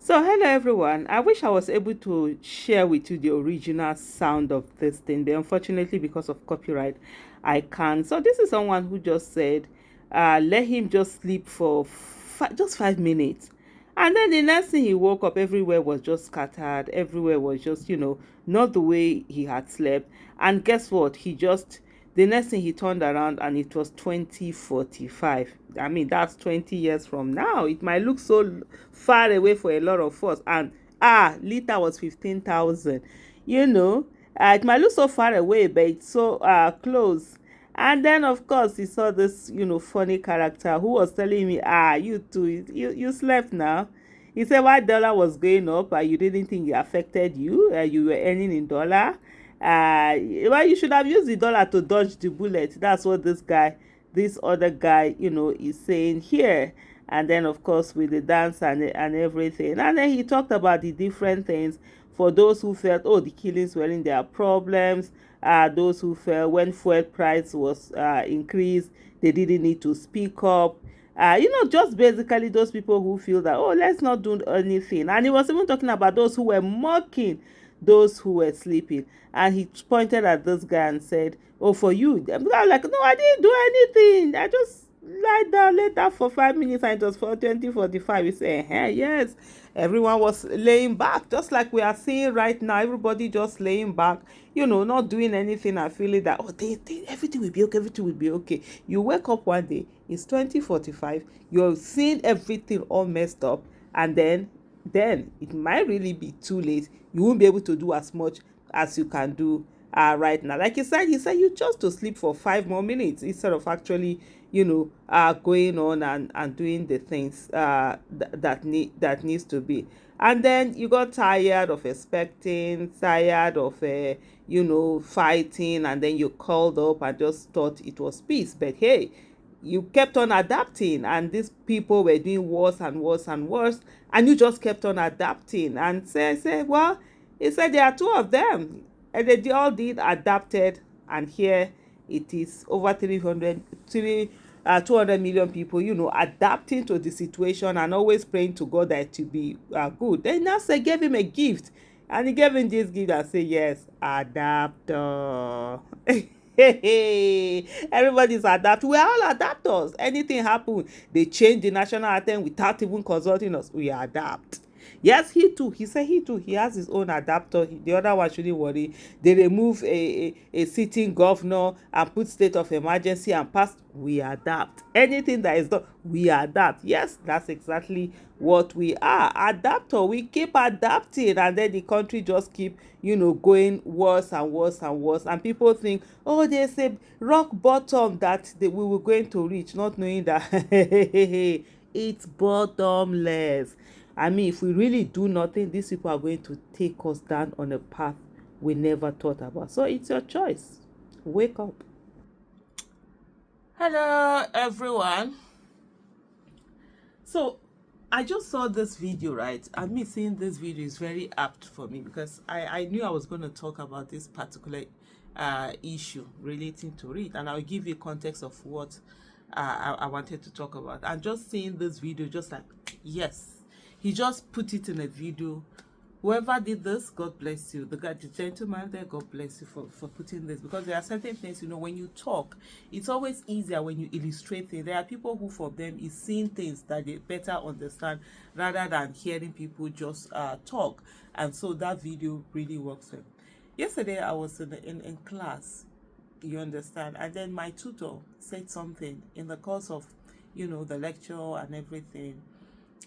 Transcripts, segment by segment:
So, hello everyone. I wish I was able to share with you the original sound of this thing, but unfortunately, because of copyright, I can't. So, this is someone who just said, let him just sleep for just 5 minutes. And then the next thing he woke up, everywhere was just scattered. Everywhere was just, not the way he had slept. And guess what? The next thing he turned around and it was 2045. I mean, that's 20 years from now. It might look so far away for a lot of us. And liter was 15,000. You know, it might look so far away, but it's so close. And then, of course, he saw this, funny character who was telling me, you too, you slept now. He said, why dollar was going up, you didn't think it affected you, you were earning in dollar. Well, you should have used the dollar to dodge the bullet. That's what this other guy, is saying here. And then, of course, with the dance and everything. And then he talked about the different things for those who felt, oh, the killings were in their problems. Those who felt when fuel price was increased, they didn't need to speak up. Just basically those people who feel that, oh, let's not do anything. And he was even talking about those who were mocking those who were sleeping. And he pointed at this guy and said, oh, for you. I was like, no, I didn't do anything. I just lied down later for 5 minutes and it was for 2045. He said, yes. Everyone was laying back, just like we are seeing right now. Everybody just laying back, not doing anything and feeling that, oh, everything will be okay, everything will be okay. You wake up one day, it's 2045, you're seeing everything all messed up, and then it might really be too late. You won't be able to do as much as you can do right now. Like he said you chose to sleep for 5 more minutes instead of actually, going on and doing the things that needs to be. And then you got tired of expecting, tired of fighting, and then you called up and just thought it was peace. But hey, you kept on adapting, and these people were doing worse and worse and worse, and you just kept on adapting. And say well, he said there are two of them, and they all did adapted. And here it is over 200 million people, adapting to the situation and always praying to God that it will be good. Then now say gave him a gift, and he gave him this gift and say, yes, adapter. Everybody's adapt. We're all adapters. Anything happen, they change the national anthem without even consulting us. We adapt. Yes, he too. He said he too. He has his own adapter. The other one shouldn't worry. They remove a sitting governor and put state of emergency and pass. We adapt. Anything that is done, we adapt. Yes, that's exactly what we are. Adapter. We keep adapting, and then the country just keep, going worse and worse and worse. And people think, oh, there's a rock bottom that we were going to reach, not knowing that it's bottomless. I mean, if we really do nothing, these people are going to take us down on a path we never thought about. So it's your choice. Wake up. Hello, everyone. So I just saw this video, right? And me seeing this video is very apt for me because I knew I was going to talk about this particular issue relating to it. And I'll give you context of what I wanted to talk about. And just seeing this video, just like, yes, he just put it in a video. Whoever did this, God bless you. The gentleman there, God bless you for putting this. Because there are certain things, when you talk, it's always easier when you illustrate things. There are people who, for them, is seeing things that they better understand rather than hearing people just talk. And so that video really works well. Yesterday, I was in class, you understand, and then my tutor said something in the course of, the lecture and everything.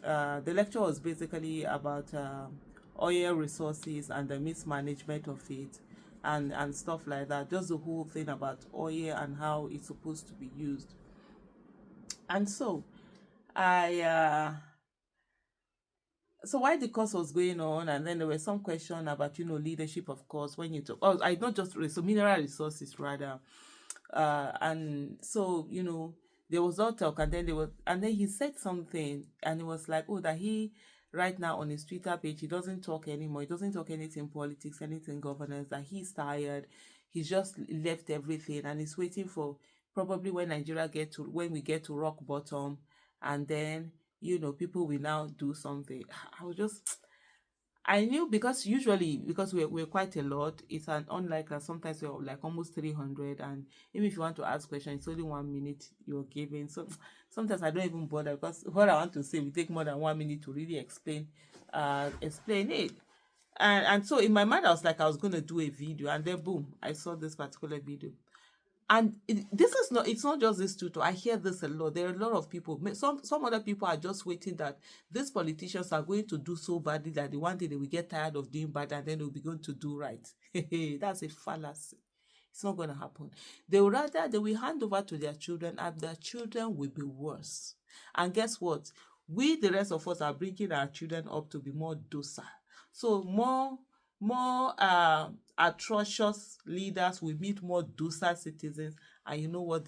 The lecture was basically about oil resources and the mismanagement of it and stuff like that. Just the whole thing about oil and how it's supposed to be used. And so I so while the course was going on, and then there was some question about leadership, of course, when you talk, oh, I not just so mineral resources rather. And so there was all talk, and then he said something, and it was like, oh, that he right now on his Twitter page, he doesn't talk anymore. He doesn't talk anything politics, anything governance, that he's tired. He's just left everything and he's waiting for probably when we get to rock bottom, and then people will now do something. I was just, I knew, because usually, because we're quite a lot, it's an unlike that sometimes we're like almost 300, and even if you want to ask questions, it's only 1 minute you're giving. So sometimes I don't even bother, because what I want to say will take more than 1 minute to really explain it. And so in my mind, I was like, I was gonna do a video, and then boom, I saw this particular video. And this is not, it's not just this tutor. I hear this a lot. There are a lot of people. Some other people are just waiting that these politicians are going to do so badly that the one day they will get tired of doing bad, and then they'll be going to do right. That's a fallacy. It's not going to happen. They will hand over to their children, and their children will be worse. And guess what? We, the rest of us, are bringing our children up to be more docile. So more atrocious leaders will meet more docile citizens, and you know what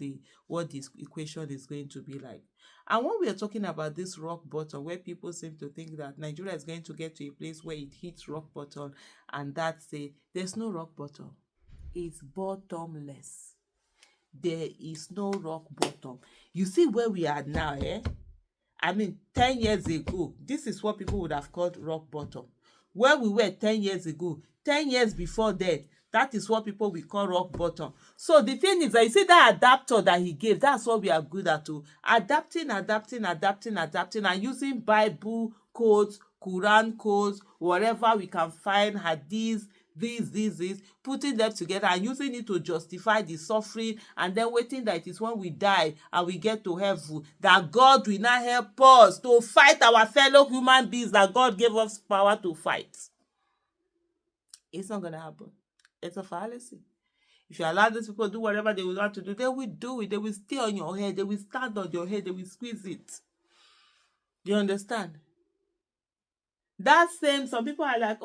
this equation is going to be like. And when we are talking about this rock bottom, where people seem to think that Nigeria is going to get to a place where it hits rock bottom, and that's it, there's no rock bottom. It's bottomless. There is no rock bottom. You see where we are now, I mean, 10 years ago, this is what people would have called rock bottom. Where we were 10 years ago, 10 years before that is what people will call rock bottom. So the thing is that you see that adapter that he gave, that's what we are good at too. Adapting, and using Bible quotes, Quran quotes, whatever we can find, hadiths, these, putting them together and using it to justify the suffering, and then waiting that it is when we die and we get to heaven that God will not help us to fight our fellow human beings that God gave us power to fight. It's not going to happen. It's a fallacy. If you allow these people to do whatever they want to do, they will do it. They will stay on your head. They will stand on your head. They will squeeze it. You understand? That same, some people are like,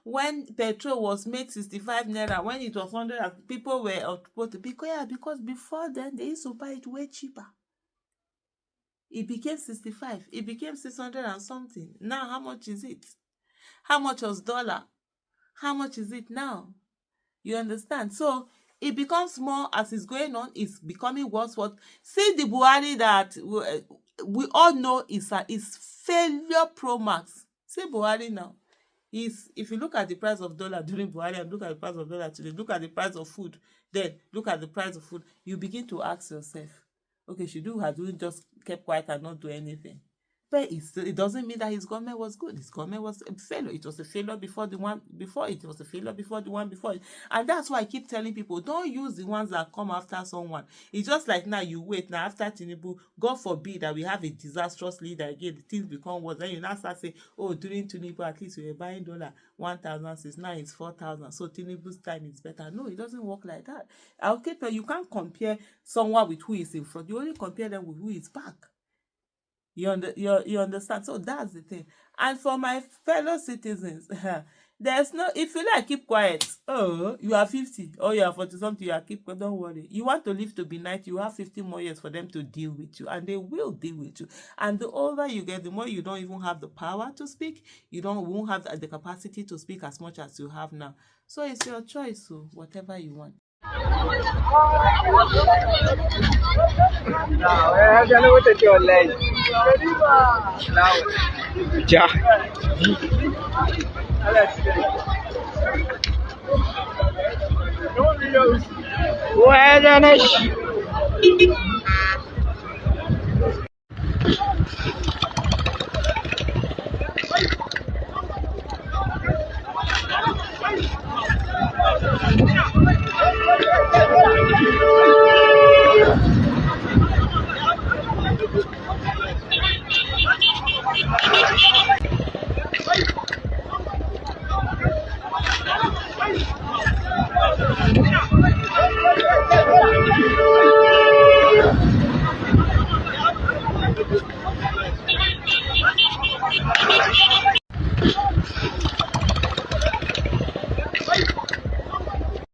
when petrol was made 65 naira, when it was 100, people were supposed to be, because before then they used to buy it way cheaper. It became 65. It became 600 and something. Now, how much is it? How much was dollar? How much is it now? You understand? So it becomes more, as it's going on, it's becoming worse. See the Buhari that we all know is failure pro max. See Buhari now. If you look at the price of dollar during Buhari and look at the price of dollar today, look at the price of food, then look at the price of food, you begin to ask yourself, okay, should you have just kept quiet and not do anything? But it doesn't mean that his government was good. His government was a failure. It was a failure before the one before it. It was a failure before the one before it. And that's why I keep telling people, don't use the ones that come after someone. It's just like now you wait. Now after Tinubu, God forbid that we have a disastrous leader again, the things become worse. Then you now start saying, oh, during Tinubu, at least we were buying dollar 1,006. Now it's 4,000. So Tinubu's time is better. No, it doesn't work like that. Okay, but you can't compare someone with who is in front. You only compare them with who is back. You understand? So that's the thing. And for my fellow citizens, there's no, if you like, keep quiet. Oh, you are 50 or you are 40 something, you are keep quiet, don't worry. You want to live to be 90, you have 50 more years for them to deal with you, and they will deal with you. And the older you get, the more you don't even have the power to speak. You won't have the capacity to speak as much as you have now. So it's your choice, so whatever you want. Yeah.